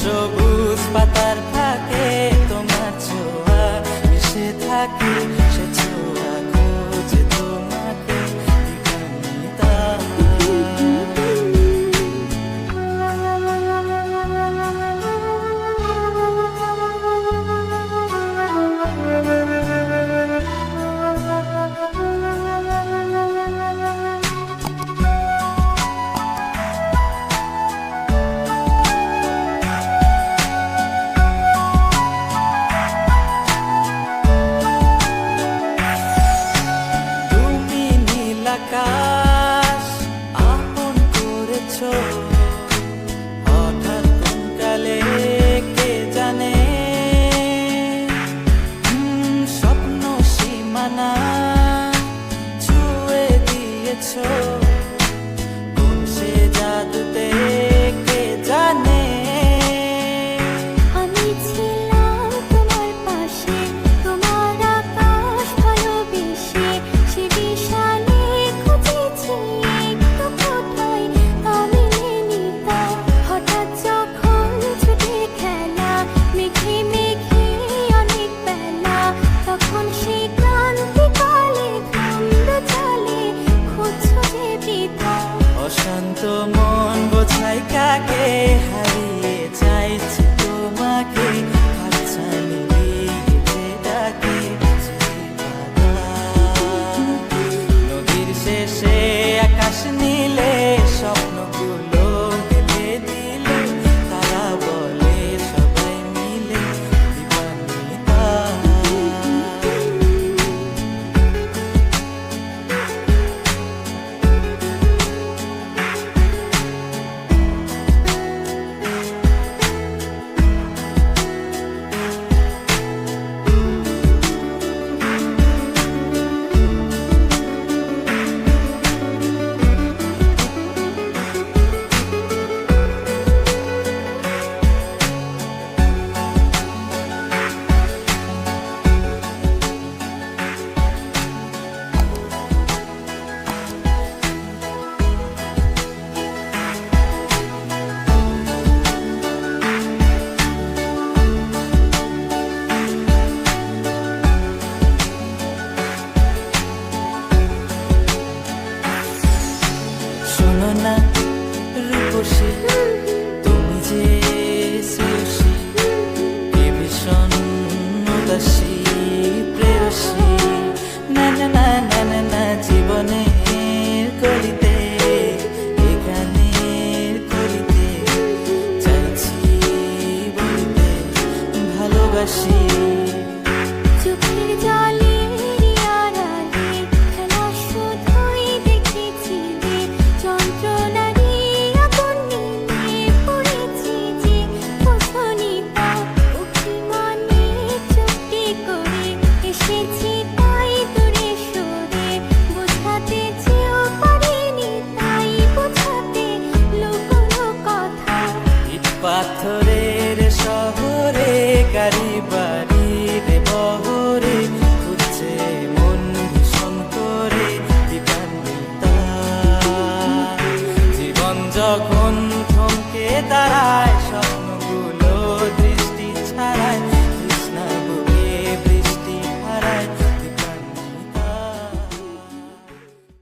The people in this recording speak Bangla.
সবুজ পাতার ফাঁকে তোমার ছোঁয়া মিশে থাকে, সে ছোঁয়া খোঁজে তোমাকে দিবানিতা। আকাশ আপন করেছ হঠাৎ কোন কালে কে জানে, স্বপ্ন সীমানা ছুঁয়ে দিয়েছ কোন সে জাদুতে কে জানে। আমি ছিলাম তোমার পাশে, তোমার আকাশ ভালোবেসে, সে বিশাল হঠাৎ যখন ছুটে খেলা মেঘে মেঘে অনেক বেলা, তখন সে ক্রান্তিকালে ঘুমর চলে খুঁজছো যে পিতা। অশান্ত মন বোঝাই কাকে হারিয়ে চাইছে তোমাকে, হাতছানি দিয়ে ডাকে নদীর শেষে আকাশ নীলে স্বপ্নগুলো হেলে দিলে, তারা বলে সবাই মিলে দিবানিতা। শোনো না রূপসী, তুমি যে শ্রেয়সী, এ ভীষণ উদাসী প্রেয়সী, না না না না না না জীবনের করিতে এ গানের করিতে চাইছি বলিতে ভালোবাসি। চোখের জলের আড়ালে খেলা শুধুই দেখেছিলে, যন্ত্রণারই আগুন নিয়ে পড়েছি যে বোঝনি তা। অভিমানে চুক্তি করে এসেছি তাই দূরে সরে, বোঝাতে চেয়েও পারিনি তাই বোঝাতে লুকোনো কথা। ইট পাথরের শহরে গাড়ি বাড়ির বহরে খুঁজছে মন ভীষণ করে দিবানিতা। জীবন যখন থমকে দাঁড়ায় স্বপ্ন